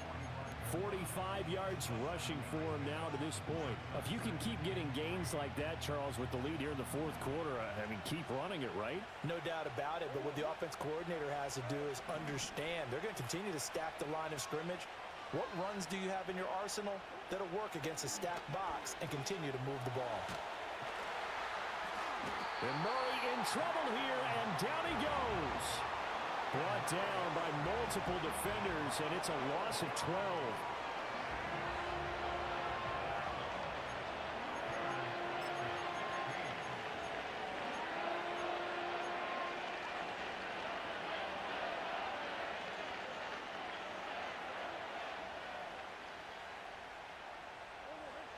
45 yards rushing for him now to this point. If you can keep getting gains like that, Charles, with the lead here in the 4th quarter, I mean, keep running it, right? No doubt about it, but what the offense coordinator has to do is understand they're going to continue to stack the line of scrimmage. What runs do you have in your arsenal that'll work against a stacked box and continue to move the ball? And Murray in trouble here, and down he goes. Brought down by multiple defenders, and it's a loss of 12.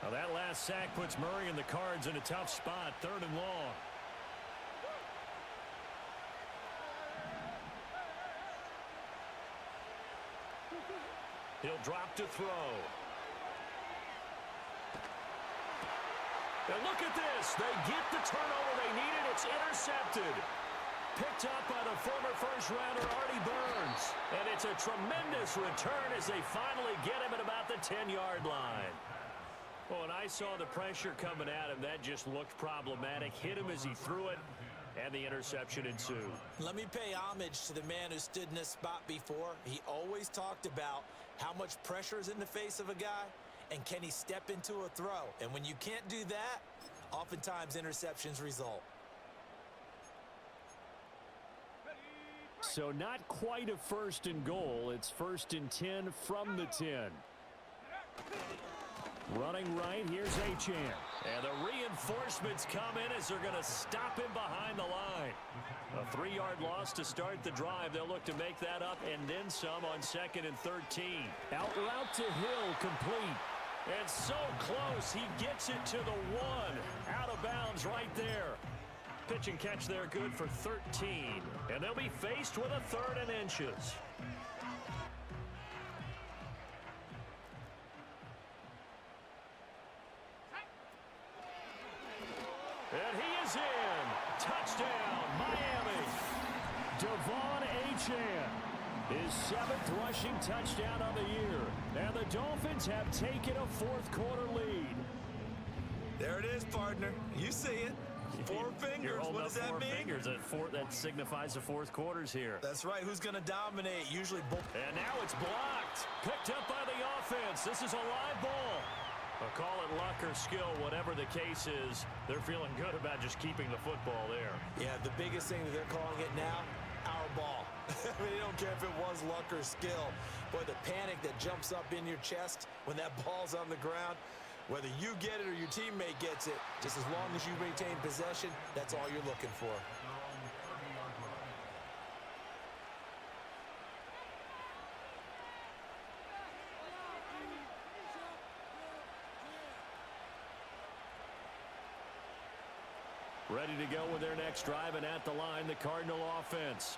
Now that last sack puts Murray and the Cards in a tough spot, 3rd and long. He'll drop to throw. And look at this. They get the turnover they needed. It's intercepted. Picked up by the former first-rounder Artie Burns. And it's a tremendous return as they finally get him at about the 10-yard line. Well, and I saw the pressure coming at him. That just looked problematic. Hit him as he threw it, and the interception ensued. Let me pay homage to the man who stood in this spot before. He always talked about how much pressure is in the face of a guy, and can he step into a throw? And when you can't do that, oftentimes interceptions result. So not quite a 1st and goal. It's 1st and 10 from the 10. Running right, here's Achane. And the reinforcements come in as they're going to stop him behind the line. A 3-yard loss to start the drive. They'll look to make that up and then some on 2nd and 13. Out route to Hill, complete. And so close, he gets it to the 1. Out of bounds right there. Pitch and catch there, good for 13. And they'll be faced with a 3rd and inches. And he is in. Touchdown, Miami. Devon Achane. His 7th rushing touchdown of the year. And the Dolphins have taken a 4th quarter lead. There it is, partner. You see it. 4 fingers. What does that mean? 4 fingers. That signifies the 4th quarter's here. That's right. Who's going to dominate? Usually both. And now it's blocked. Picked up by the offense. This is a live ball. Call it luck or skill, whatever the case is. They're feeling good about just keeping the football there. Yeah, the biggest thing that they're calling it now, our ball. I mean, they don't care if it was luck or skill. Boy, the panic that jumps up in your chest when that ball's on the ground, whether you get it or your teammate gets it, just as long as you retain possession, that's all you're looking for. Ready to go with their next drive, and at the line, the Cardinal offense.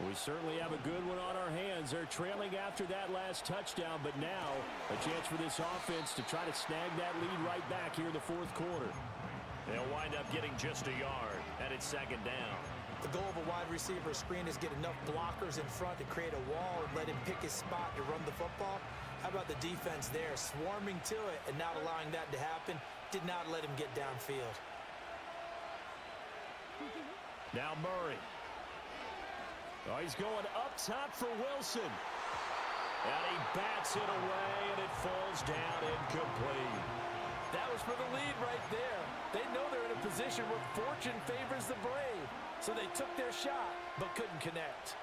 We certainly have a good one on our hands. They're trailing after that last touchdown, but now a chance for this offense to try to snag that lead right back here in the 4th quarter. They'll wind up getting just a yard, and it's 2nd down. The goal of a wide receiver screen is get enough blockers in front to create a wall and let him pick his spot to run the football. How about the defense there, swarming to it and not allowing that to happen? Did not let him get downfield. Now Murray. Oh, he's going up top for Wilson. And he bats it away, and it falls down incomplete. That was for the lead right there. They know they're in a position where fortune favors the brave. So they took their shot, but couldn't connect.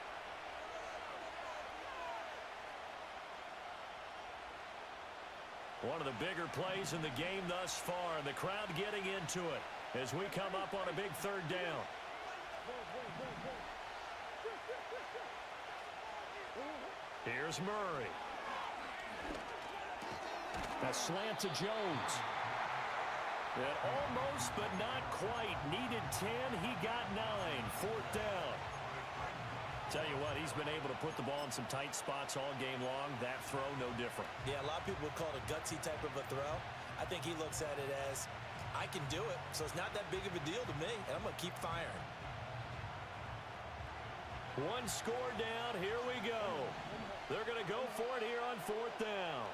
One of the bigger plays in the game thus far, and the crowd getting into it as we come up on a big 3rd down. Here's Murray. A slant to Jones. And almost, but not quite. Needed 10. He got 9. 4th down. Tell you what, he's been able to put the ball in some tight spots all game long. That throw, no different. Yeah, a lot of people would call it a gutsy type of a throw. I think he looks at it as, I can do it, so it's not that big of a deal to me, and I'm going to keep firing. One score down. Here we go. They're going to go for it here on 4th down.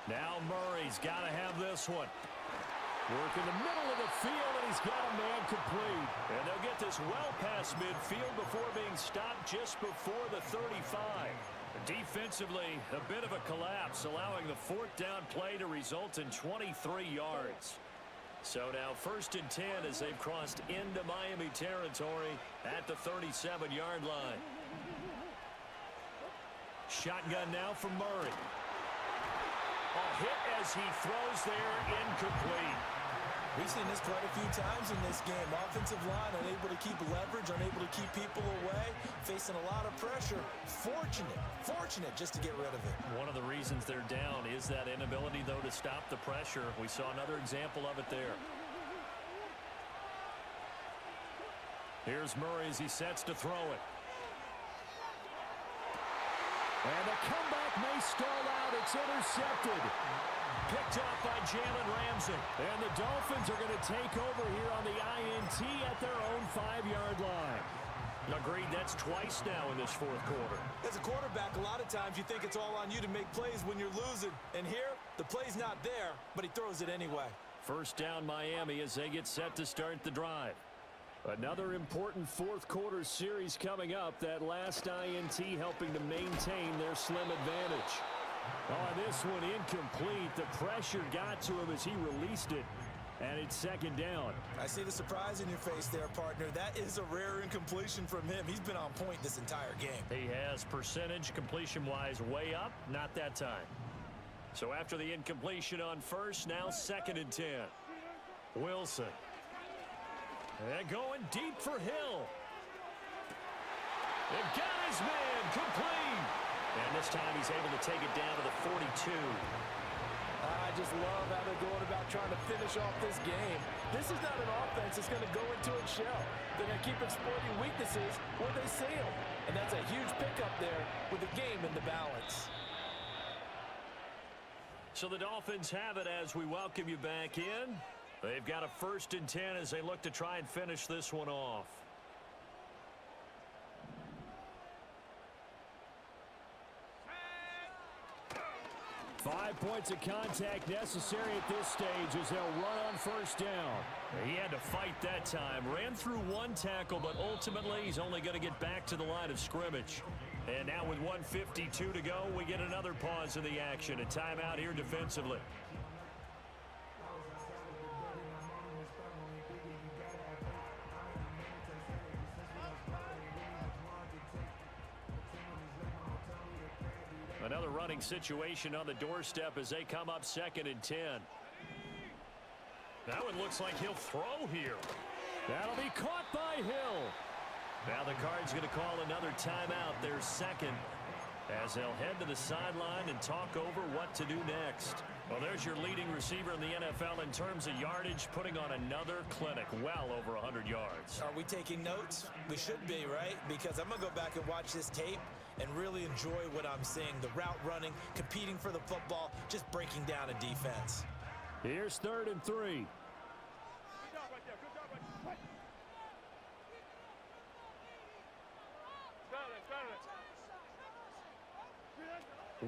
Now Murray's got to have this one. Work in the middle of the field, and he's got a man complete. And they'll get this well past midfield before being stopped just before the 35. Defensively, a bit of a collapse, allowing the 4th down play to result in 23 yards. So now 1st and 10 as they've crossed into Miami territory at the 37-yard line. Shotgun now from Murray. A hit as he throws there, incomplete. We've seen this quite a few times in this game. Offensive line unable to keep leverage, unable to keep people away, facing a lot of pressure. Fortunate just to get rid of it. One of the reasons they're down is that inability, though, to stop the pressure. We saw another example of it there. Here's Murray as he sets to throw it. And the comeback may stall out. It's intercepted. Picked up by Jalen Ramsey. And the Dolphins are going to take over here on the INT at their own 5-yard line. Agreed, that's twice now in this 4th quarter. As a quarterback, a lot of times you think it's all on you to make plays when you're losing. And here, the play's not there, but he throws it anyway. 1st down Miami as they get set to start the drive. Another important 4th quarter series coming up. That last INT helping to maintain their slim advantage. Oh, this one incomplete. The pressure got to him as he released it. And it's 2nd down. I see the surprise in your face there, partner. That is a rare incompletion from him. He's been on point this entire game. He has percentage completion-wise way up. Not that time. So after the incompletion on 1st, now 2nd and 10. Wilson. And going deep for Hill. And got his man complete. And this time he's able to take it down to the 42. I just love how they're going about trying to finish off this game. This is not an offense that's going to go into its shell. They're going to keep exploiting weaknesses where they see them. And that's a huge pickup there with the game in the balance. So the Dolphins have it as we welcome you back in. They've got a 1st and 10 as they look to try and finish this one off. Five points of contact necessary at this stage as they'll run on 1st down. He had to fight that time. Ran through one tackle, but ultimately he's only going to get back to the line of scrimmage. And now with 1:52 to go, we get another pause in the action. A timeout here defensively. Another running situation on the doorstep as they come up 2nd and 10. That one looks like he'll throw here. That'll be caught by Hill. Now the Cards going to call another timeout, their 2nd, as they'll head to the sideline and talk over what to do next. Well, there's your leading receiver in the NFL in terms of yardage, putting on another clinic, well over 100 yards. Are we taking notes? We should be, right? Because I'm going to go back and watch this tape and really enjoy what I'm seeing. The route running, competing for the football, just breaking down a defense. Here's 3rd and 3.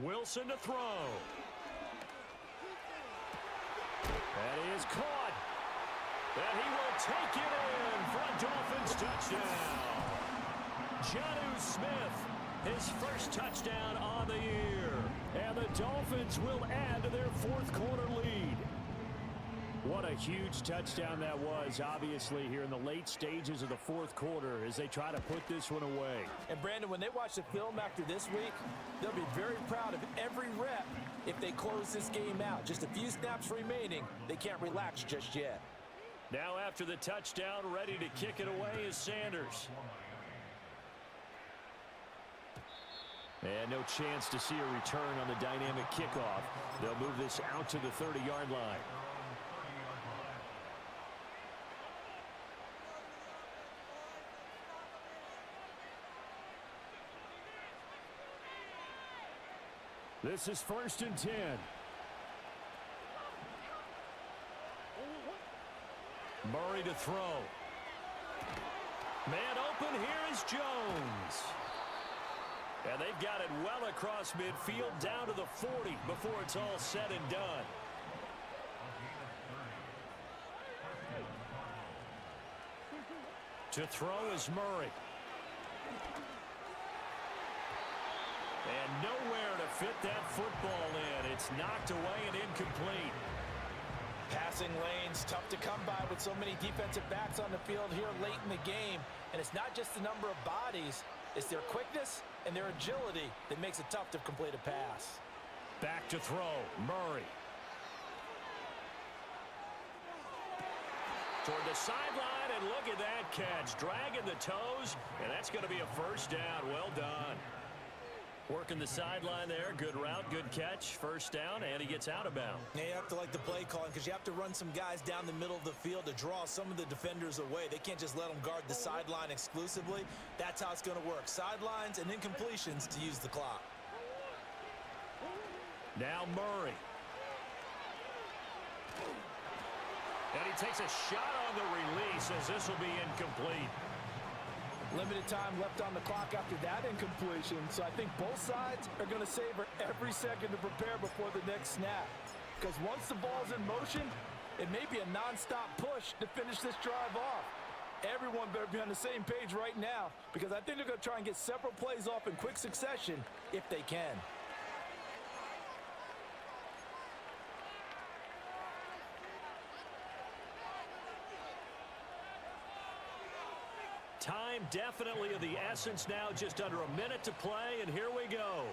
Wilson to throw. That is caught. And he will take it in for a Dolphins touchdown. Jonnu Smith, his 1st touchdown on the year. And the Dolphins will add to their 4th quarter lead. What a huge touchdown that was, obviously, here in the late stages of the 4th quarter as they try to put this one away. And, Brandon, when they watch the film after this week, they'll be very proud of every rep if they close this game out. Just a few snaps remaining. They can't relax just yet. Now after the touchdown, ready to kick it away is Sanders. And no chance to see a return on the dynamic kickoff. They'll move this out to the 30-yard line. This is 1st and 10. Murray to throw. Man open, here is Jones. And they've got it well across midfield down to the 40 before it's all said and done. To throw is Murray. And nowhere to fit that football in. It's knocked away and incomplete. Passing lanes, tough to come by with so many defensive backs on the field here late in the game. And it's not just the number of bodies, it's their quickness and their agility that makes it tough to complete a pass. Back to throw, Murray. Toward the sideline, and look at that catch. Dragging the toes, and that's going to be a 1st down. Well done. Working the sideline there. Good route, good catch. 1st down, and he gets out of bounds. Now you have to like the play calling because you have to run some guys down the middle of the field to draw some of the defenders away. They can't just let them guard the sideline exclusively. That's how it's going to work. Sidelines and incompletions to use the clock. Now Murray. And he takes a shot on the release as this will be incomplete. Limited time left on the clock after that incompletion, so I think both sides are going to savor every second to prepare before the next snap. Because once the ball's in motion, it may be a non-stop push to finish this drive off. Everyone better be on the same page right now because I think they're going to try and get several plays off in quick succession if they can. Time definitely of the essence now, just under a minute to play, and here we go.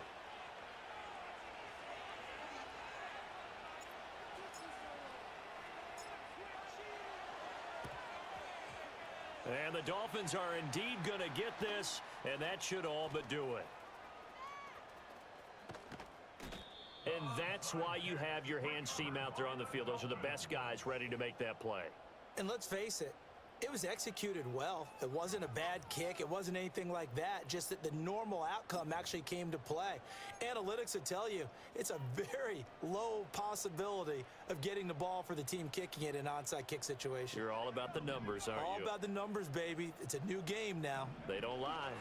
And the Dolphins are indeed going to get this, and that should all but do it. And that's why you have your hands team out there on the field. Those are the best guys ready to make that play. And let's face it, it was executed well. It wasn't a bad kick. It wasn't anything like that, just that the normal outcome actually came to play. Analytics would tell you it's a very low possibility of getting the ball for the team kicking it in an onside kick situation. You're all about the numbers, aren't you? All about the numbers, baby. It's a new game now. They don't lie.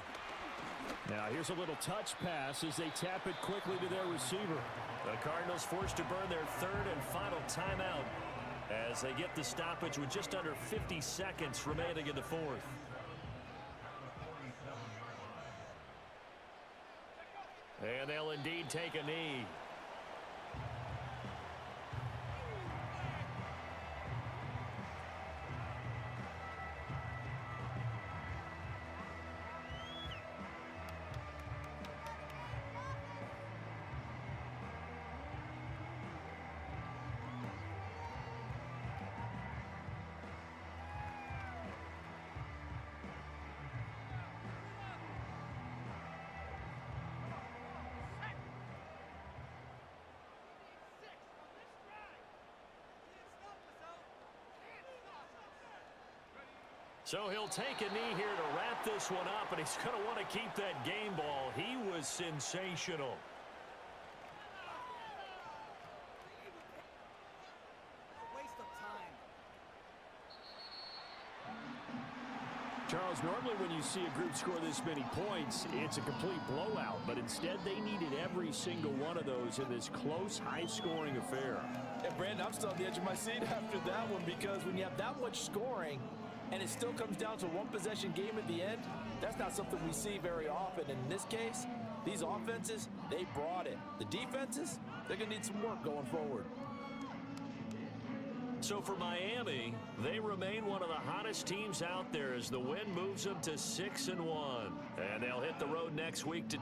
Now here's a little touch pass as they tap it quickly to their receiver. The Cardinals forced to burn their third and final timeout as they get the stoppage with just under 50 seconds remaining in the fourth. And they'll indeed take a knee. So he'll take a knee here to wrap this one up, and he's going to want to keep that game ball. He was sensational. Charles, normally when you see a group score this many points, it's a complete blowout. But instead, they needed every single one of those in this close, high-scoring affair. And Brandon, I'm still on the edge of my seat after that one, because when you have that much scoring and it still comes down to a one-possession game at the end, that's not something we see very often. And in this case, these offenses, they brought it. The defenses, they're going to need some work going forward. So for Miami, they remain one of the hottest teams out there as the win moves them to 6-1. And they'll hit the road next week to